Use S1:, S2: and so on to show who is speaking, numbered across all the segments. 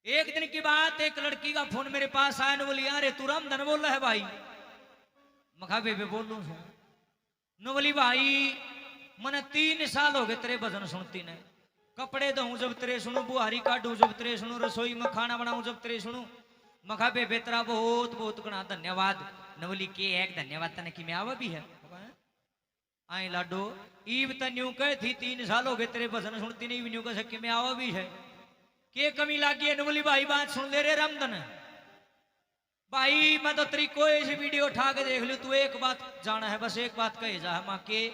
S1: एक दिन की बात, एक लड़की का फोन मेरे पास आया न, बोली यार तू रामधन बोल रहा है भाई। मखा बेबे बोल लू न, बोली भाई मैंने 3 साल हो गए तेरे भजन सुनती ने। कपड़े धोऊं जब तेरे सुनू, बुहारी काटू जब तेरे सुनू, रसोई में खाना बनाऊं जब तेरे सुनू। मखा बेबे तेरा बहुत बहुत गणा धन्यवाद। न बोली के एक धन्यवाद तने कि मैं आवा भी है। आई लाडो ईब तन्यू कह थी 3 साल हो गए तेरे भजन सुनती नहीं, न्यू कह सके मैं आवा भी है। के कमी लागी है? बोली भाई बात सुन ले रे रामधन भाई, मैं तो तेरी कोई सी वीडियो उठा के देख लू, तू एक बात जाना है, बस एक बात कहे जा माँ के।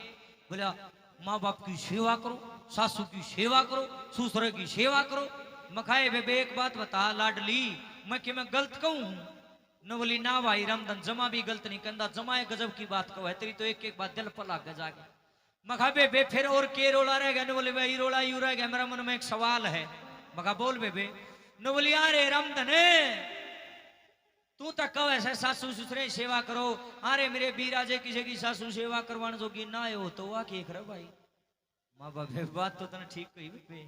S1: बोला माँ बाप की सेवा करो, सासू की सेवा करो, ससुर की सेवा करो। मखाए बेबे एक बात बता लाडली, मैं कि मैं गलत कहूं हूं? न बोली ना भाई रामधन जमा भी गलत नहीं कहता, जमा एक गजब की बात कहो है तेरी, तो एक एक बात दिल पर लाग जाके। मखा बेबे फिर और के रोला रह गया? न बोले भाई रोला यू रह गया, मेरा मन में एक सवाल है। मखा बोल बेबे। न बोली अरे रामधन तू तो कहो ऐसे सासू ससुरे सेवा करो, अरे मेरे बीराजे किसी की सासू सेवा करवाने जोगी ना हो तो वह के कर भाई। माँ बाप बात तो तने ठीक कही बेबे।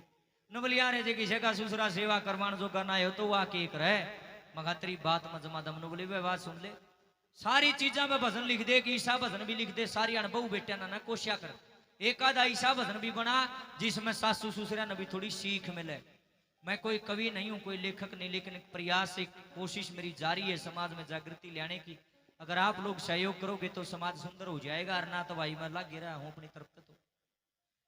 S1: न बोली अरे जे किसी का ससुरा सेवा करवाने जोगा ना हो तो वह के करे। मगा तेरी बात में जमा दम। न बोली वे बात सुन ले, सारी चीजा में भजन लिख दे कि ईसा भजन भी लिख दे, सारी अनुभव बेटिया ना कोशिया कर। एक आधा ईसा भजन भी बना जिसमें सासू ससुरा ने भी थोड़ी सीख मिले। मैं कोई कवि नहीं हूं, कोई लेखक नहीं, लेकिन एक प्रयास एक कोशिश मेरी जारी है समाज में जागृति लाने की। अगर आप लोग सहयोग करोगे तो समाज सुंदर हो जाएगा, और ना तो भाई मैं लग गिरा हूं अपनी तरफ से। तो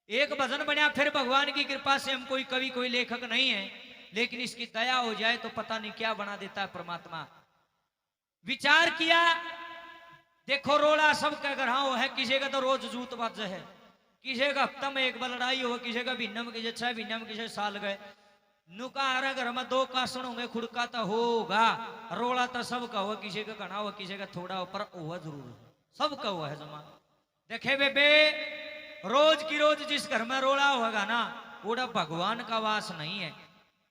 S1: एक भजन बना, फिर भगवान की कृपा से हम कोई कवि कोई लेखक नहीं है, लेकिन इसकी दया हो जाए तो पता नहीं क्या बना देता है परमात्मा। विचार किया, देखो रोड़ा सबके घर हाँ है, किसी का तो रोज जूत बाज है, किसी का हफ्ता में एक बार लड़ाई हो, किसी का महीना में, किसी 6 महीना में, किसी साल गए। नुका हर घर में 2 कासन होंगे, खुड़का तो होगा, रोड़ा तो सबका हो, किसी का घना हो किसी का थोड़ा हो, पर हुआ जरूर सबका हुआ है जमा। देखे बेबे रोज की रोज जिस घर में रोड़ा होगा ना, ओड़ा भगवान का वास नहीं है,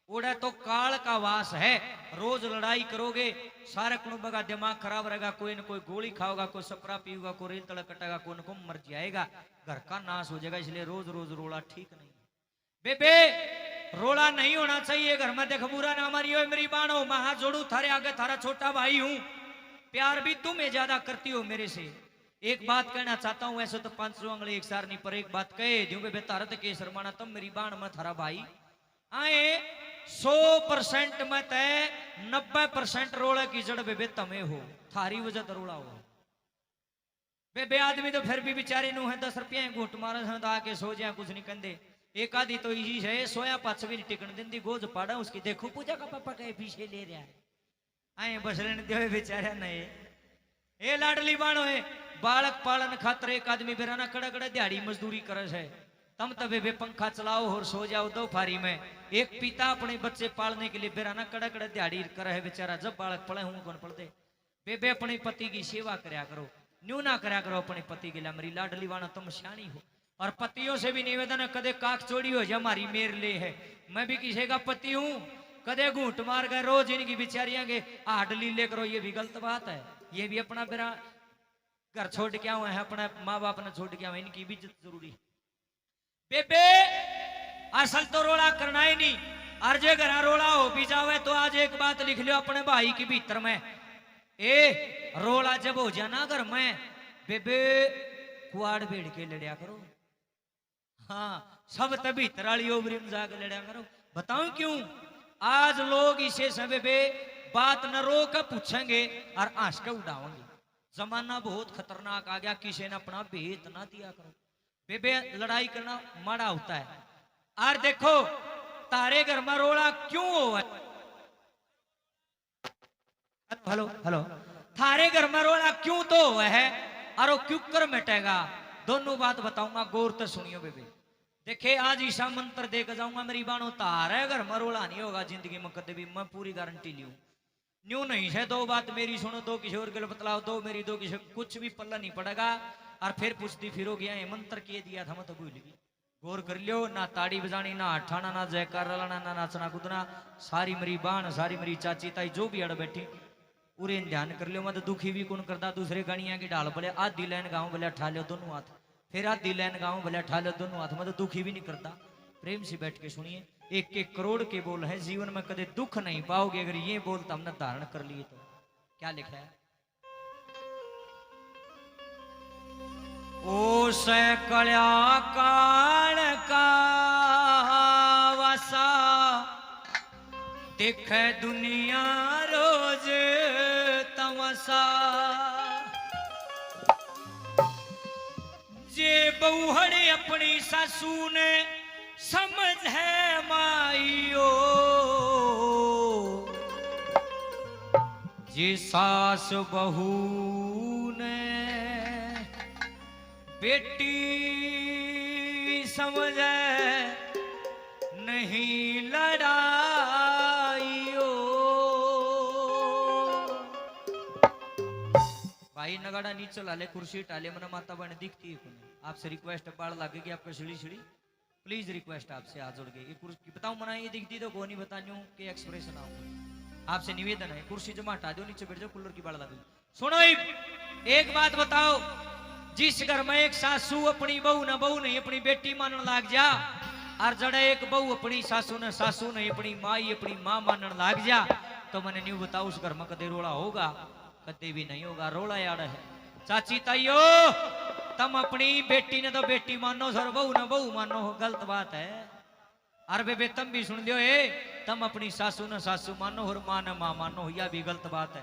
S1: ओड़ा तो काल का वास है। रोज लड़ाई करोगे सारे कुटुंब का दिमाग खराब रहेगा, कोई न कोई गोली खाओगा, कोई सपरा पीऊगा, कोई रेल तड़क कटेगा, कोई न कोई मर जाएगा, घर का नाश हो जाएगा। इसलिए रोज रोज रोड़ा ठीक नहीं बेबे, रोड़ा नहीं होना चाहिए घर में। देख बुरा ना मारी हो मेरी बाणो, मैं हाथ जोड़ू थारे आगे, थारा छोटा भाई हूं, प्यार भी तुम्हें ज्यादा करती हो मेरे से। एक बात कहना चाहता हूं, ऐसे तो 5 उंगली एक सार नहीं, पर एक बात कहे दूं बेबे, तारत के शर्माना तुम मेरी बाण में थारा भाई आए 100% में तय 90% रोड़े की जड़ बेबे तमे हो, थारी वजह तो रोड़ा हो बेबे। आदमी तो फिर भी बेचारे नु है 10 रुपया घूट मारे तो आके सो जाए, कुछ नहीं कहते। एक आधी तो यही है सोया पाछ भी नहीं टिकन देंदी, गोज पाड़ा उसकी, देखो पूजा का पापा कहे पीछे ले रहा है, आए बस लेने दे बेचारा नहीं। ए लाडली बाणो है, बालक पालन खातर एक आदमी बेराना कड़ा कड़ा दिहाड़ी मजदूरी करे है, तम तबे बे पंखा चलाओ और सो जाओ दोपहरी में। एक पिता अपने बच्चे पालने के लिए बेराना कड़ा कड़ा दिहाड़ी करे है बेचारा, जब बालक पढ़े हूं कौन पढ़ते। बेबे अपने पति की सेवा करया करो, न्यू ना करया करो अपने पति के लिए। मेरी लाडली वाणो तुम सियाणी हो, और पतियों से भी निवेदन है कदे काक चोरी हो जाए हमारी मेर ले है, मैं भी किसी का पति हूं, कदे घूट मार गए रोज इनकी बिचारियां के हाड लीले करो, ये भी गलत बात है। ये भी अपना बेरा घर छोड़ के आए हैं, अपने माँ बाप ने छोड़ के आए, इनकी भी इज्जत जरूरी है बेबे। असल तो रोड़ा करना ही नहीं, और जे घर रोड़ा हो भी जावे तो आज एक बात लिख लो अपने भाई के भीतर में, ए रोड़ा जब हो जाना घर में बेबे कुआड़ भेड़ के लड़िया करो। हाँ सब तब भीतर वाली ओवरी में जाकर लड़िया करो। बताऊं क्यों? आज लोग इसे सब बे बात न रो कर पूछेंगे और हंस के उड़ावेंगे। जमाना बहुत खतरनाक आ गया, किसी ने अपना भेद ना दिया करो बेबे, लड़ाई करना माड़ा होता है। और देखो तारे घर में रोड़ा क्यों हो है, हेलो हेलो, थारे घर में रोड़ा क्यों तो हुआ है और वो क्यों कर मिटेगा, दोनों बात बताऊंगा, गौर तो सुनियो बेबे। देखे आज ईशा मंत्र देकर जाऊंगा मेरी बाणो, तारे घर में रोड़ा नहीं होगा जिंदगी में कदे भी, मैं पूरी गारंटी लियो। न्यू नहीं है, 2 बात मेरी सुनो, 2 किशोर के बतलाओ, 2 मेरी 2 किशोर, कुछ भी पल्ला नहीं पड़ेगा। और फिर पूछती फिरो गया ये मंत्र किए दिया था, मैं तो भूल गई। गौर कर लियो, ना ताड़ी बजानी, ना हठाना, ना जयकार लाना, ना नाचना कूदना। सारी मेरी बाण, सारी मेरी चाची ताई जो भी अड़ बैठी पूरे ध्यान कर लियो। मैं तो दुखी भी कौन करता, दूसरे गणिया की ढाल बोले आधी लाइन गाँव बोले ठा लो दोनों हाथ, फिर आधी लाइन गाँव बोले ठा लो दोनों हाथ, मैं तो दुखी भी नहीं करता। प्रेम से बैठ के सुनिए, एक एक करोड़ के बोल है, जीवन में कदे दुख नहीं पाओगे अगर ये बोल तो हमने धारण कर लिए तो। क्या लिखा है? ओ सैकड़ा काल का वासा देखे दुनिया रोज तमसा, जे बहुहड़े अपनी सासू ने समझ है माइयो, जे सास बहू ने बेटी समझ नहीं लड़ाइयो। भाई नगाड़ा नीचे लाले, कुर्सी टाले, मना माता बहन दिखती है कोने। आपसे रिक्वेस्ट है, बाढ़ लगेगी आपको सीढ़ी सीढ़ी, प्लीज रिक्वेस्ट आपसे हाथ जोड़ के। ये कुर्सी बताऊं मना ये दिखती तो को नहीं बताऊं के एक्सप्रेशन आओ। आपसे निवेदन है, कुर्सी जमा हटा दो, नीचे बैठ जाओ, कूलर की बाढ़ लगे। सुनो एक बात बताओ, जिस घर में एक सासू अपनी बहू नहीं अपनी बेटी मानन लाग जा, और जड़े एक बहू अपनी सासू नहीं अपनी माई अपनी मां मानन लाग जा, तो मैंने न्यू बताओ उस घर में कदे रोड़ा होगा? कदे भी नहीं होगा। रोड़ा यार है चाची ताइयो, तुम अपनी बेटी ने तो बेटी मानो, सर बहू न बहू मानो, गलत बात है। अरे बेबे तुम भी सुन लियो, तुम अपनी सासू न सासू मानो और मां न मां मानो, यह भी गलत बात है।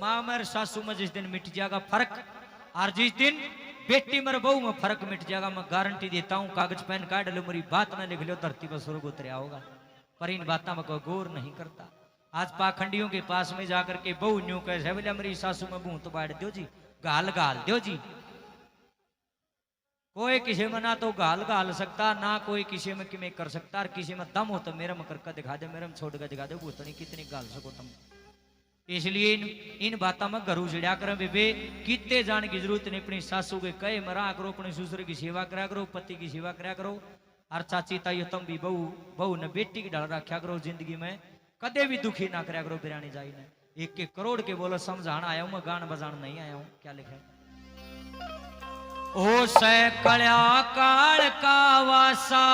S1: मां मेरे सासू में जिस दिन मिट जाएगा फर्क, और जिस दिन बेटी मेरे बहू में फर्क मिट जाएगा, मैं गारंटी देता हूं, कागज पेन काट लो, मेरी बात ना लिख लो, धरती पर स्वर्ग उतरिया होगा। पर इन बातों में कोई गौर नहीं करता। आज पाखंडियों के पास में जाकर के बहू न्यू कैसे बोले मेरी सासू में बहू तो बांट दो जी, गाल गाल दो जी। कोई किसी में ना तो गाल गाल सकता, ना कोई किसी में कि कर सकता, और किसी में दम हो तो मेरे में करके दिखा दे, मेरे में छोड़ कर दिखा दे, भूतनी कितनी गाल सको तुम। इसलिए इन बातों में घर उजड़ा कर बेबे, कितने जाने की जरूरत नहीं। अपनी सासू के कहे मरा करो, अपने ससुर की सेवा करा करो, पति की सेवा करा करो, और चाची ताई तुम भी बहू ने बेटी की डाल रखा करो, जिंदगी में कदे भी दुखी ना करा करो। बिरानी जाई ने एक एक करोड़ के बोलो, समझाना आया हूं मैं, गान बजान नहीं आया हूं। क्या लिखा है? ओ सैकड़ा काल का वासा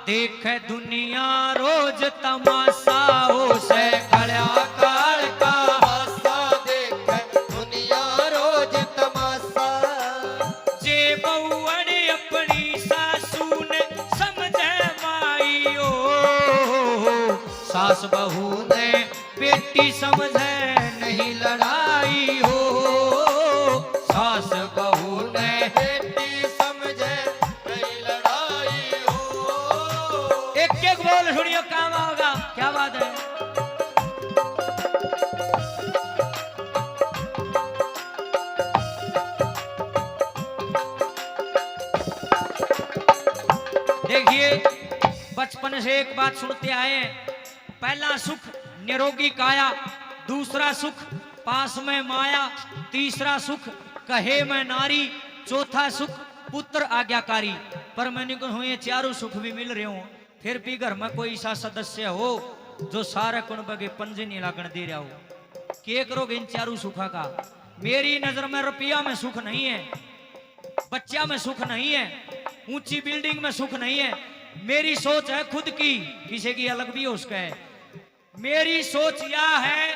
S1: देखे दुनिया रोज तमाशा, ओ सैकड़ा काल का वासा देखे दुनिया रोज तमाशा, जे बहुअड़े अपनी सासू ने समझे माइयो, सास बहू ने बेटी समझे नहीं लड़ाई हो, सास बहू ने बेटी समझे नहीं लड़ाई हो। एक एक बोल सुनियो, काम होगा। क्या बात है? देखिए बचपन से एक बात सुनते आए हैं, पहला सुख निरोगी काया, दूसरा सुख पास में माया, तीसरा सुख कहे में नारी, चौथा सुख पुत्र आज्ञाकारी। पर मैंने को ये चारों सुख भी मिल रहे हो, फिर भी घर में कोई ऐसा सदस्य हो जो सारे कुंभ के पंजे नहीं लागण दे रहा हो, क्या करोगे इन चारों सुखा का? मेरी नजर में रुपया में सुख नहीं है, बच्चा में सुख नहीं है, ऊंची बिल्डिंग में सुख नहीं है। मेरी सोच है खुद की, किसी की अलग भी हो उसका है। मेरी सोच यह है,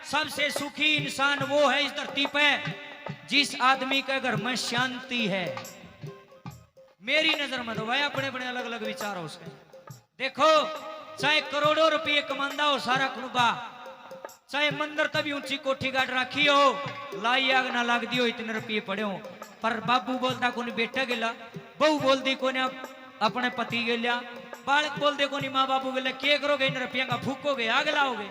S1: सबसे सुखी इंसान वो है इस धरती पे जिस आदमी के घर में शांति है। मेरी नजर में तो भाई अपने अपने अलग अलग विचार हो उसके। देखो चाहे करोड़ों रुपये कमांदा हो सारा कुनबा, चाहे मंदिर तभी ऊंची कोठी गाड़ रखी हो, लाई आग ना लग दी हो, इतने रुपये पड़े हो, पर बाबू बोलता कोनी बेटा गिला, बहू बोलती कोने अपने पति गिला, बालक बोलते कोनी माँ बाबू गिला। क्या करोगे इन रुपया का? फूकोगे, आग लाओगे।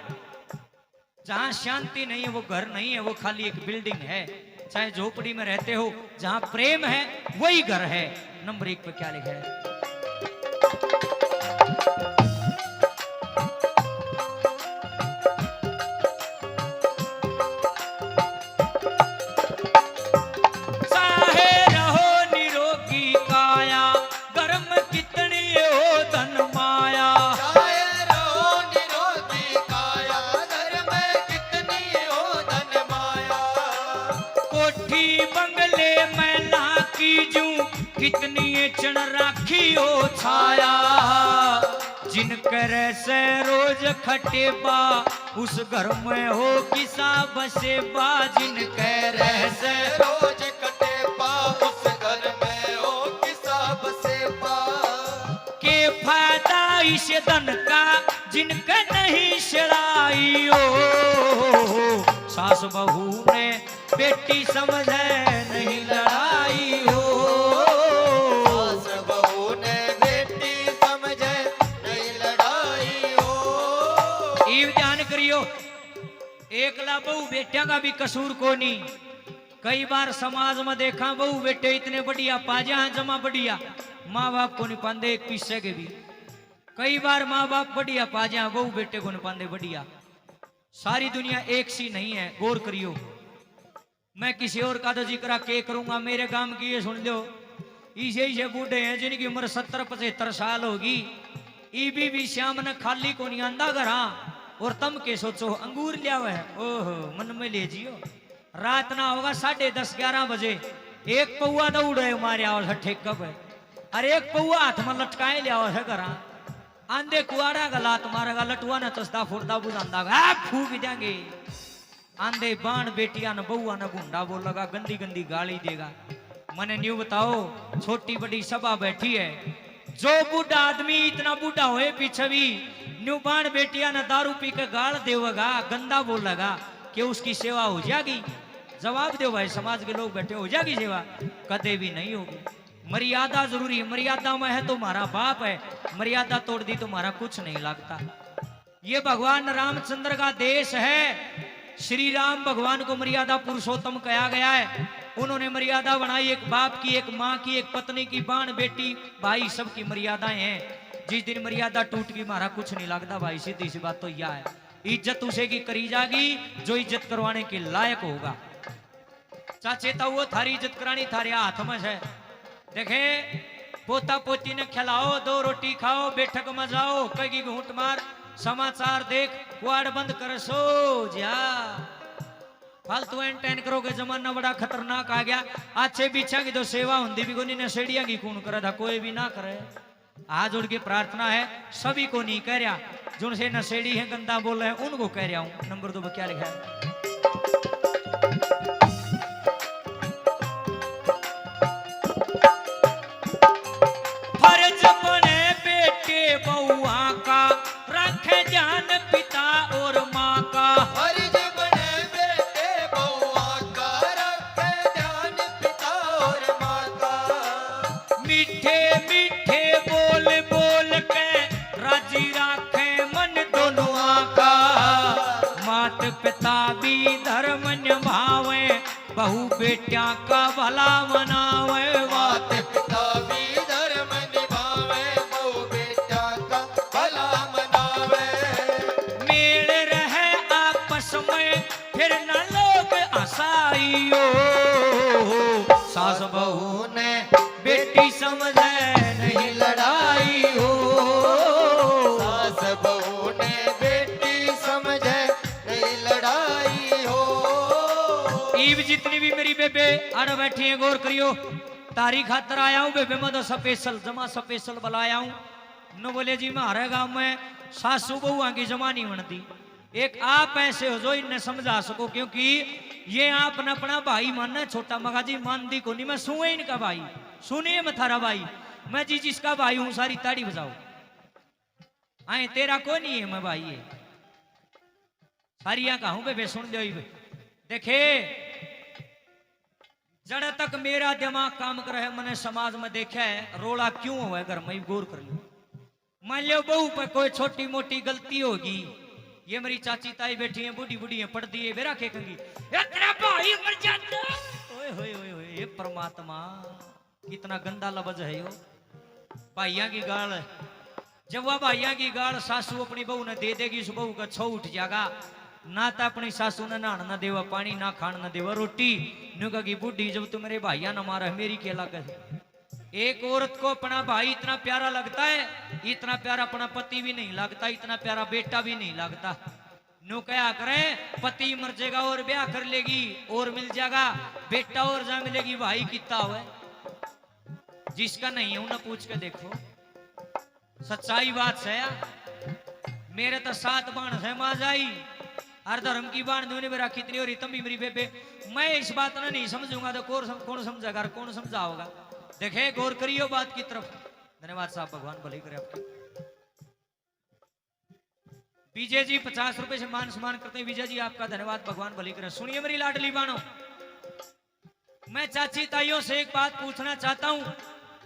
S1: जहां शांति नहीं है वो घर नहीं है, वो खाली एक बिल्डिंग है। चाहे झोपड़ी में रहते हो, जहां प्रेम है वही घर है। नंबर 1 पे क्या लिखा है? कितनी चढ़ राखी हो छाया, जिनकर से रोज खटेबा उस घर में हो किसा बसेबा। जिनकर से
S2: रोज कटेबा उस घर में हो किसा बसेबा।
S1: के फायदा इस धन का जिनका नहीं शराई हो। सास बहू ने बेटी समझे नहीं लड़ाई हो।
S2: सास बहू ने बेटी समझे नहीं लड़ाई हो।
S1: ये ध्यान करियो, एकला बहू बेटिया का भी कसूर को नहीं। कई बार समाज में देखा बहू बेटे इतने बढ़िया पाजा जमा बढ़िया, माँ बाप को नहीं पांदे एक पीछे के भी। कई बार माँ बाप बढ़िया पाजा बहू बेटे को नहीं पांदे बढ़िया। सारी दुनिया एक सी नहीं है, गौर करियो। मैं किसी और का तो जिक्र के करूंगा, मेरे गांव की ये सुन लो। इसे बूढ़े हैं जिनकी उम्र 70-75 साल होगी, ईबी भी श्याम ने खाली को नहीं आंदा घरा। और तम के सोचो अंगूर लिया हुआ है, ओहो मन में ले जियो। रात ना होगा 10:30-11 बजे एक पौआ दौड़े मारे और ठेक कब है। अरे एक पौआ हाथ में लटकाए लिया है घरा। आंधे कुआरा का लात मारेगा, लटुआ ने चस्ता फुरदा बुझांदा फूक देंगे। आंधे बाण बेटिया ने बउआ ने गुंडा बोलेगा, गंदी गंदी गाली देगा। मने न्यू बताओ, छोटी बड़ी सभा बैठी है, जो बूढ़ा आदमी इतना बूढ़ा होए पीछे भी न्यू बाण बेटिया ने दारू पी के गाल देगा, गंदा बोलेगा कि उसकी सेवा हो जाएगी। जवाब दो भाई, समाज के लोग बैठे, हो जाएगी सेवा? कदे भी नहीं होगी। मर्यादा जरूरी है, मर्यादा में है तो हमारा बाप है, मर्यादा तोड़ दी तो हमारा कुछ नहीं लगता। ये भगवान रामचंद्र का देश है। श्री राम भगवान को मर्यादा पुरुषोत्तम कहा गया है। उन्होंने मर्यादा बनाई, एक बाप की, एक माँ की, एक पत्नी की, बाण बेटी भाई सबकी मर्यादाएं हैं। जिस दिन मर्यादा टूट गई हमारा कुछ नहीं लगता भाई, सीधी सी बात तो यह है। इज्जत उसे की करी जाएगी जो इज्जत करवाने के लायक होगा। चाचे तो वो थारी इज्जत करानी थारे हाथ में है। देखे पोता पोती ने खिलाओ, 2 रोटी खाओ, बैठक में जाओ, कहीं घूंट मार, समाचार देख, कुआड़ बंद कर सो जा। फालतू एंटेन करोगे, जमाना बड़ा खतरनाक आ गया। अच्छे बिछा की तो सेवा होती भी कोई नशेड़िया की कौन करे था, कोई भी ना करे। हाथ जोड़ के प्रार्थना है, सभी को नहीं कह रहा, जिनसे नशेड़ी है गंदा बोल रहे हैं उनको कह रहा हूं। नंबर 2 क्या लिखा है? बउआ का रखे जान पिता और माँ का।
S2: फर्ज बने बेटे बउआ का रखे जान पिता और माँ का।
S1: मीठे मीठे बोल बोल के राजी राखे मन दोनों का। मात पिता भी धर्म निभावे, बहू बेटिया का भला मनावे।
S2: मात पिता भी धर्म निभावे, बहू बेटा का भला मनावे।
S1: मेल रहे आपस में फिर न लोग हंसाइयो। सास बहू ने बेटी समझे नहीं लड़ाई हो।
S2: सास बहू ने बेटी समझे नहीं लड़ाई हो।
S1: ईब जितनी भी मेरी बेबे आड़ बैठी है, गौर करियो। तारीख खातर आया हूँ बेबे, मैं तो स्पेशल जमा स्पेशल बुलाया हूँ। न बोले जी हमारे गांव में सासू बहुआ की जमा नहीं बनती। एक आप ऐसे हो जो इन्हें समझा सको, क्योंकि ये आप न अपना भाई मानना छोटा मगा जी मानदी को नहीं। मैं सुए इनका भाई, सुनिए मैं थारा भाई, मैं जी जिसका भाई हूं सारी ताड़ी बजाओ। आए तेरा को नहीं है, मैं भाई है सारिया का हूं बेबे, सुन लो। देखे जड़ तक मेरा दिमाग काम कर है, मैंने समाज में देखा है रोड़ा क्यों हुआ है घर में, गौर कर लो। मान लो बहू पर कोई छोटी मोटी गलती होगी, ये मेरी चाची ताई बैठी है, बूढ़ी बूढ़ी है, पढ़ती है, बेरा खेकेंगी तेरा भाई मर जाता। ओए होए होए होए परमात्मा, कितना गंदा लफ्ज है यो, भाइया की गाल। जब वह भाइया की गाल सासू अपनी बहू ने दे देगी, उस बहू का छो उठ जाएगा। ना तो अपनी सासू ने नहान न देवा पानी, ना खान न देवा रोटी। न्यू कही बूढ़ी जब तू मेरे भाइया न मारा है मेरी क्या लागत है। एक औरत को अपना भाई इतना प्यारा लगता है, इतना प्यारा अपना पति भी नहीं लगता, इतना प्यारा बेटा भी नहीं लगता। नो क्या करें, पति मर जाएगा और ब्याह कर लेगी और मिल जाएगा, बेटा और जा मिलेगी, भाई कितना हुआ जिसका नहीं है उन्हें पूछ के देखो। सच्चाई बात है यार। मेरे तो 7 बाण है माजाई, हर धर्म की बाण दोने मेरा कितनी हो रही तंबी मेरी बेबे। मैं इस बात ना नहीं समझूंगा तो कौन समझेगा, कौन समझाओगा। देखे गौर करियो बात की तरफ। धन्यवाद साहब, भगवान भले करे आपकी। विजय जी 50 रुपए से मान सम्मान करते हैं। विजय जी आपका धन्यवाद, भगवान भले करे। सुनिए मेरी लाडली बाणों, मैं चाची ताइयों से एक बात पूछना चाहता हूं।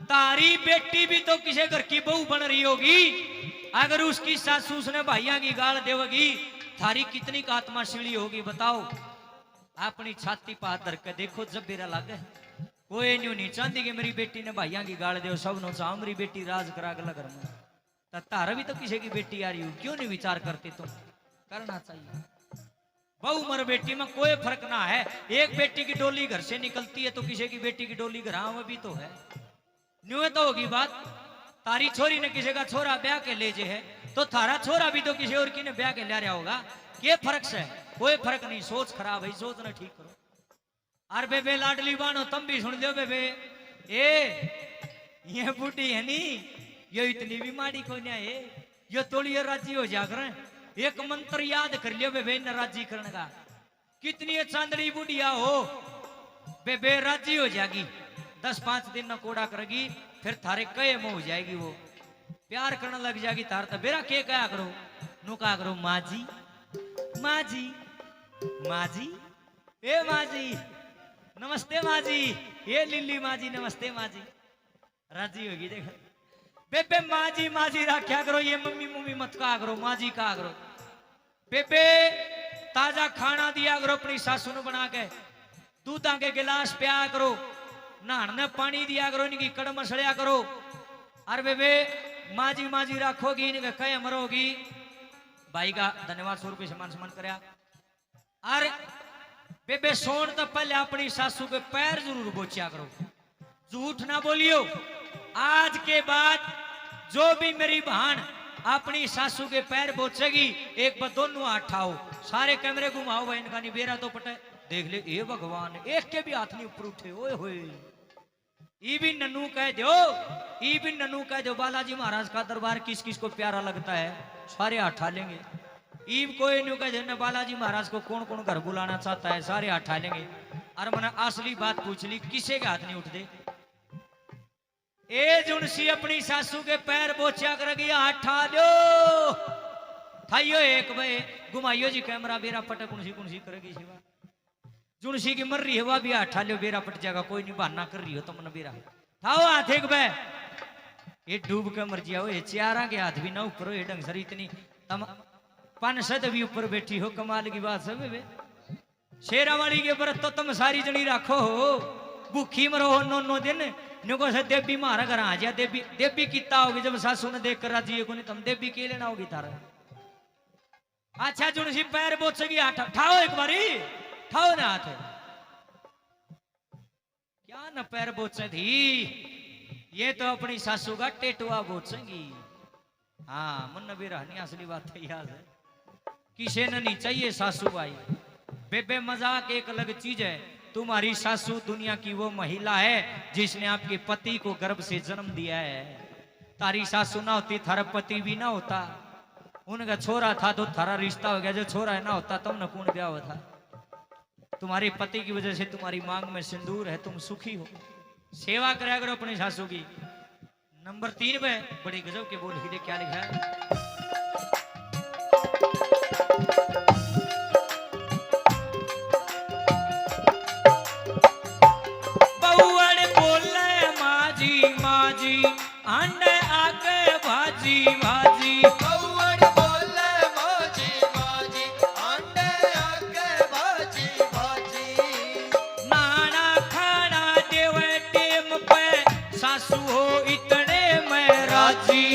S1: तारी बेटी भी तो किसी घर की बहू बन रही होगी, अगर उसकी सासू उसने भाइयों की गाल देवगी, थारी कितनी का आत्मा सीढ़ी होगी बताओ। अपनी छाती पर हाथ धर के देखो, जब बेरा लागे कोई न्यू नहीं चाहती कि मेरी बेटी ने भाइयों की गाल दे, सब नो चाह मेरी बेटी राज करा गला घर में। तारा भी तो किसी की बेटी आ रही हो, क्यों नहीं विचार करते तुम? करना चाहिए। बहु मर बेटी में कोई फर्क ना है। एक बेटी की डोली घर से निकलती है तो किसी की बेटी की डोली घर भी तो है। न्यू तो होगी बात। तारी छोरी ने किसी का छोरा ब्याह के ले जे है, तो थारा छोरा भी तो किसी और की ने ब्याह के ले रहा होगा। ये फर्क से कोई फर्क नहीं। सोच खराब है, सोच ना ठीक करो। अरे बेबे लाडली बानो, तुम भी सुन लो बेबे। ये बूढ़ी है नी, ये इतनी भी माड़ी को नहीं है, ये थोड़ी राजी हो जा कर। एक मंत्र याद कर लियो बेबे न राजी करने का। कितनी चांदड़ी बुढ़िया हो बेबे, राजी हो जाएगी। 10-5 दिन न कोड़ा करेगी, फिर थारे कहे मुंह हो जाएगी, वो प्यार करने लग जाएगी। तार तो बेरा के कहा करो, नु कहा करो माँ जी माँ जी माँ जी, ए माँ जी नमस्ते माँ जी, ये लिल्ली माँ जी नमस्ते माँ जी। राजी होगी देखो बेबे। माँ जी रखा करो, ये मम्मी मम्मी मत कहा करो, माँ जी कहा करो। बेबे ताजा खाना दिया करो अपनी सासू ने बना के, दूधा के गिलास पिया करो, नहाने पानी दिया करो, इनकी कड़म सड़िया करो। अरे बेबे माँ जी रखोगी, इनके कहे मरोगी। भाई का धन्यवाद, 100 रुपये सम्मान कराया। अरे बेबे सोन तो पहले अपनी सासू के पैर जरूर बोचिया करो, झूठ ना बोलियो। आज के बाद जो भी मेरी बहन अपनी सासू के पैर बोचेगी, एक बार दोनों हाथ उठाओ, सारे कैमरे घुमाओ भाई, इनका नहीं बेरा तो पटे देख ले। ए भगवान, एक के भी हाथ नहीं ऊपर उठे। ओए होए, ई भी नन्नू कह दो बालाजी महाराज का दरबार किस किस को प्यारा लगता है, सारे हाथ उठा लेंगे। ईब कोई न्यू कह दो बालाजी महाराज को कौन कौन घर बुलाना चाहता है, सारे हाथ उठा लेंगे। और मैंने असली बात पूछ ली, किसी के हाथ नहीं उठते। ए जुनसी अपनी सासू के पैर बोचिया करेगी, हाथ उठा दो। थाइयो एक भाई घुमाइयो जी कैमरा, बेरा पटे कुणसी करेगी शिवा। जुनसी की मर रही है, वह भी हाथ उठा लो, बेरा पट जाएगा। कोई नहीं बहाना कर रही हो तुम तो बेरा थाओ हाथ एक बे। ये डूब के मर जिया, ये चारा के हाथ भी ना ऊपर हो, ये ढंग सर इतनी तम 500 भी ऊपर बैठी हो, कमाल की बात सब बे। शेरा वाली के व्रत तो तुम सारी जनी रखो हो, भूखी मरो हो 9 दिन। नुको से देवी मारा घर आ जा, देवी किता होगी जब सासू ने देख कर राजी को नहीं, तुम देवी के लेना होगी तारा। अच्छा जुनसी पैर बोचेगी, हाथ उठाओ एक बारी, उठाओ ना हाथ। क्या न पैर बोचे थी, ये तो अपनी सासू का टेटुआ बोचेगी। हाँ मन भी रहनी, असली बात है याद है। किसे न नहीं चाहिए सासू भाई। बेबे मजाक एक अलग चीज है। तुम्हारी सासू दुनिया की वो महिला है जिसने आपके पति को गर्भ से जन्म दिया है। तारी सासू ना होती, थारा पति भी ना होता। उनका छोरा था तो थारा रिश्ता हो गया, जो छोरा है ना होता तब न कौन ब्याह हुआ था। तुम्हारे पति की वजह से तुम्हारी मांग में सिंदूर है, तुम सुखी हो। सेवा कराया करो अपनी सासू की। नंबर 3 में बड़ी गजब के बोल ही क्या लिखा है। अंडे आके भाजी भाजी,
S2: कौड़ बोले माजी माजी, अंडे आके भाजी भाजी।
S1: नाना खाना देवे टेम पे, सासू हो इतने में राजी।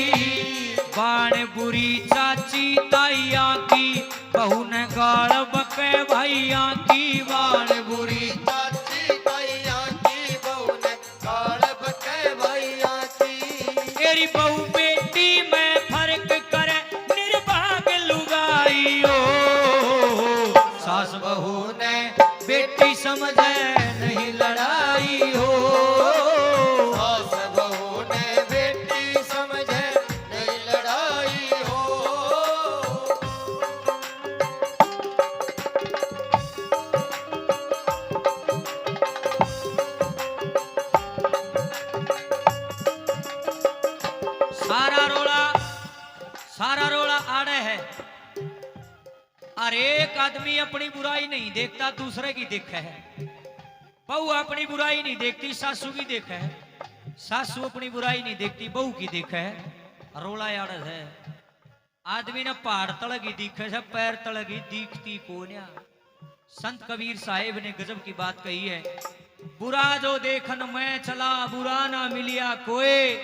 S1: बाण बुरी चाची ताइया की, बहू ने गाल बके भाइया की। बाण बुरी
S2: चाची ताइया की, बहू ने गाल बके भाइया की।
S1: तेरी बहू बेटी में फर्क करे, निर्भाग लुगाई हो। सास बहू ने बेटी समझे नहीं लड़ाई हो।
S2: सास बहू ने बेटी समझे नहीं
S1: और एक आदमी अपनी बुराई नहीं देखता, दूसरे की देखा है। बहू अपनी बुराई नहीं देखती, सासू की देखा है। सासू अपनी बुराई नहीं देखती, बहू की देखा है। रोला यार है आदमी ने पहाड़ तलगी दिखे से पैर तलगी दिखती कोन्या। संत कबीर साहेब ने गजब की बात कही है, बुरा जो देखन मैं चला बुरा ना मिलिया कोई,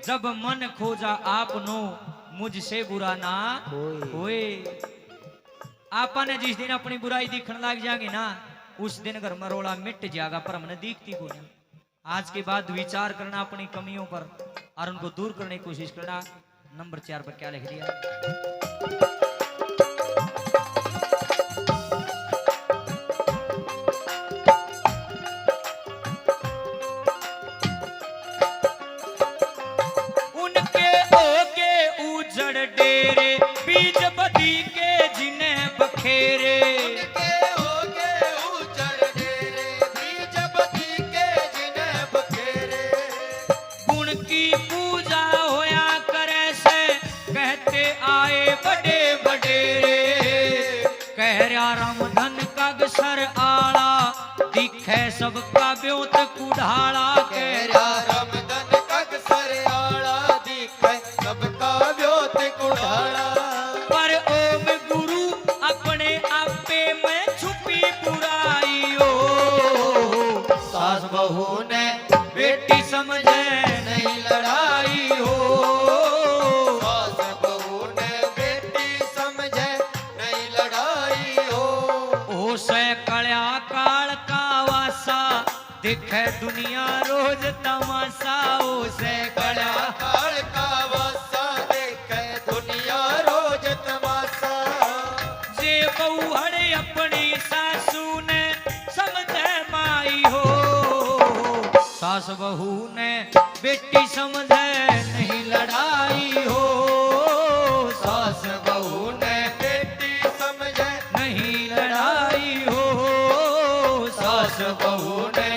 S1: जब मन खोजा आपनो मुझसे बुरा ना होए। आपा ने जिस दिन अपनी बुराई दिखने लग जाएंगे ना, उस दिन घर मरोड़ा मिट जाएगा, पर हमने दिखती को नहीं। आज के बाद विचार करना अपनी कमियों पर और उनको दूर करने की कोशिश करना। नंबर 4 पर क्या लिख दिया? उनके ओके उजड़ डेरे, बीज बदी के जिन्हें बखेरे।
S2: उनके होगे उजड़ डेरे, बीज बदी के जिन्हें बखेरे।
S1: गुण की पूजा होया करे से कहते आए बड़े बडेरे। कह रहा रामधन का गसर आला, दिखे सबका ब्योत कुढ़ाला। कह रहा
S2: रामधन कग सरयाला, दिखे सबका व्योत कुढ़ाला।
S1: पर ओम गुरु अपने आपे में छुपी बुराई हो। सास बहू ने बेटी समझे नहीं लड़ाई हो।
S2: सास बहू ने बेटी समझे नहीं लड़ाई हो।
S1: ओ से कल्या काल का वासा, दिखे दुनिया रोज तमाशा। ओ से कल्या
S2: काल का वासा, देखे दुनिया रोज तमाशा।
S1: जे बहुहड़ अपनी सासू ने समझे माई हो। सास बहू ने बेटी समझे नहीं लड़ाई हो। सास बहू ने
S2: बेटी समझे
S1: नहीं लड़ाई हो। सास बहू ने